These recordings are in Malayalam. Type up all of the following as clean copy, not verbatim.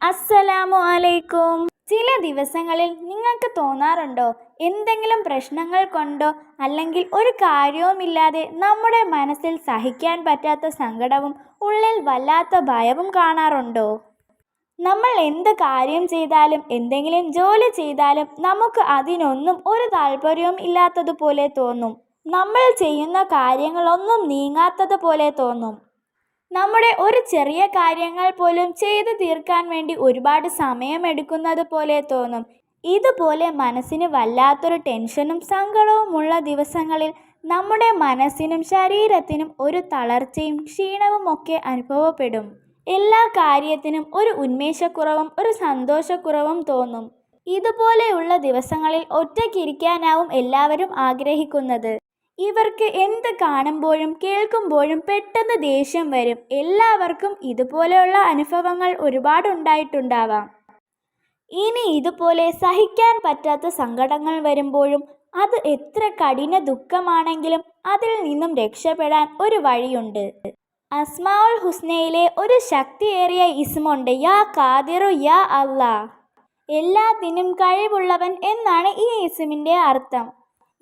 അസ്സലാമു അലൈക്കും. ചില ദിവസങ്ങളിൽ നിങ്ങൾക്ക് തോന്നാറുണ്ടോ, എന്തെങ്കിലും പ്രശ്നങ്ങൾ കൊണ്ടോ അല്ലെങ്കിൽ ഒരു കാര്യവുമില്ലാതെ നമ്മുടെ മനസ്സിൽ സഹിക്കാൻ പറ്റാത്ത സങ്കടവും ഉള്ളിൽ വല്ലാത്ത ഭയവും കാണാറുണ്ടോ? നമ്മൾ എന്ത് കാര്യം ചെയ്താലും എന്തെങ്കിലും ജോലി ചെയ്താലും നമുക്ക് അതിനൊന്നും ഒരു താല്പര്യവും ഇല്ലാത്തതുപോലെ തോന്നും. നമ്മൾ ചെയ്യുന്ന കാര്യങ്ങളൊന്നും നീങ്ങാത്തതുപോലെ തോന്നും. നമ്മുടെ ഒരു ചെറിയ കാര്യങ്ങൾ പോലും ചെയ്തു തീർക്കാൻ വേണ്ടി ഒരുപാട് സമയമെടുക്കുന്നത് പോലെ തോന്നും. ഇതുപോലെ മനസ്സിന് വല്ലാത്തൊരു ടെൻഷനും സങ്കടവുമുള്ള ദിവസങ്ങളിൽ നമ്മുടെ മനസ്സിനും ശരീരത്തിനും ഒരു തളർച്ചയും ക്ഷീണവും ഒക്കെ അനുഭവപ്പെടും. എല്ലാ കാര്യത്തിനും ഒരു ഉന്മേഷക്കുറവും ഒരു സന്തോഷക്കുറവും തോന്നും. ഇതുപോലെയുള്ള ദിവസങ്ങളിൽ ഒറ്റയ്ക്കിരിക്കാനാവും എല്ലാവരും ആഗ്രഹിക്കുന്നത്. ഇവർക്ക് എന്ത് കാണുമ്പോഴും കേൾക്കുമ്പോഴും പെട്ടെന്ന് ദേഷ്യം വരും. എല്ലാവർക്കും ഇതുപോലെയുള്ള അനുഭവങ്ങൾ ഒരുപാടുണ്ടായിട്ടുണ്ടാവാം. ഇനി ഇതുപോലെ സഹിക്കാൻ പറ്റാത്ത സങ്കടങ്ങൾ വരുമ്പോഴും അത് എത്ര കഠിന ദുഃഖമാണെങ്കിലും അതിൽ നിന്നും രക്ഷപ്പെടാൻ ഒരു വഴിയുണ്ട്. അസ്മാഉൽ ഹുസ്നയിലെ ഒരു ശക്തിയേറിയ ഇസ്മുണ്ട്, യാ ഖാദിറു യാ അല്ലാ. എല്ലാത്തിനും കഴിവുള്ളവൻ എന്നാണ് ഈ ഇസ്മിൻ്റെ അർത്ഥം.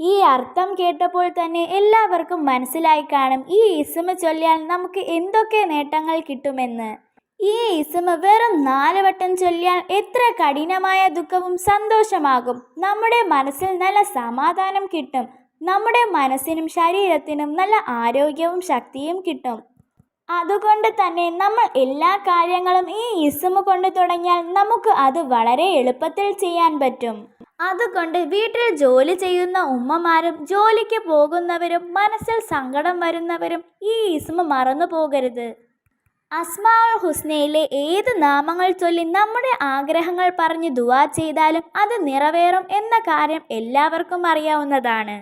ഈ അർത്ഥം കേട്ടപ്പോൾ തന്നെ എല്ലാവർക്കും മനസ്സിലായി കാണും ഈ ഇസ്മ ചൊല്ലിയാൽ നമുക്ക് എന്തൊക്കെ നേട്ടങ്ങൾ കിട്ടുമെന്ന്. ഈ ഇസ്മ വെറും 4 വട്ടം ചൊല്ലിയാൽ എത്ര കഠിനമായ ദുഃഖവും സന്തോഷമാകും. നമ്മുടെ മനസ്സിൽ നല്ല സമാധാനം കിട്ടും. നമ്മുടെ മനസ്സിനും ശരീരത്തിനും നല്ല ആരോഗ്യവും ശക്തിയും കിട്ടും. അതുകൊണ്ട് തന്നെ നമ്മൾ എല്ലാ കാര്യങ്ങളും ഈ ഇസ്മ കൊണ്ട് തുടങ്ങിയാൽ നമുക്ക് അത് വളരെ എളുപ്പത്തിൽ ചെയ്യാൻ പറ്റും. അതുകൊണ്ട് വീട്ടിൽ ജോലി ചെയ്യുന്ന ഉമ്മമാരും ജോലിക്ക് പോകുന്നവരും മനസ്സിൽ സങ്കടം വരുന്നവരും ഈ ഇസ്മ മറന്നു പോകരുത്. അസ്മാഉൽ ഹുസ്നയിലെ ഏത് നാമങ്ങൾ ചൊല്ലി നമ്മുടെ ആഗ്രഹങ്ങൾ പറഞ്ഞ് ദുആ ചെയ്താലും അത് നിറവേറും എന്ന കാര്യം എല്ലാവർക്കും അറിയാവുന്നതാണ്.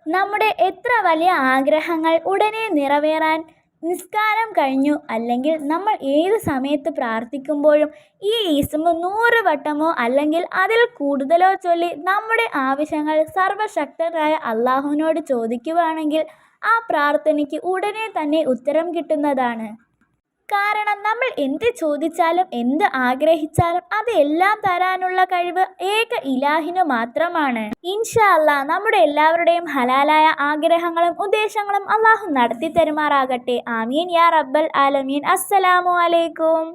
നമ്മുടെ എത്ര വലിയ ആഗ്രഹങ്ങൾ ഉടനെ നിറവേറാൻ നിസ്കാരം കഴിഞ്ഞു അല്ലെങ്കിൽ നമ്മൾ ഏത് സമയത്ത് പ്രാർത്ഥിക്കുമ്പോഴും ഈ ഇസ്മ 100 വട്ടമോ അല്ലെങ്കിൽ അതിൽ കൂടുതലോ ചൊല്ലി നമ്മുടെ ആവശ്യങ്ങൾ സർവശക്തനായ അള്ളാഹുവിനോട് ചോദിക്കുകയാണെങ്കിൽ ആ പ്രാർത്ഥനയ്ക്ക് ഉടനെ തന്നെ ഉത്തരം കിട്ടുന്നതാണ്. കാരണം നമ്മൾ എന്ത് ചോദിച്ചാലും എന്ത് ആഗ്രഹിച്ചാലും അതെല്ലാം തരാനുള്ള കഴിവ് ഏക ഇലാഹിനു മാത്രമാണ്. ഇൻഷാ അല്ലാഹ് നമ്മുടെ എല്ലാവരുടെയും ഹലാലായ ആഗ്രഹങ്ങളും ഉദ്ദേശങ്ങളും അള്ളാഹു നടത്തി തരുമാറാകട്ടെ. ആമീൻ യാ റബ്ബൽ ആലമീൻ. അസ്സലാമു അലൈക്കും.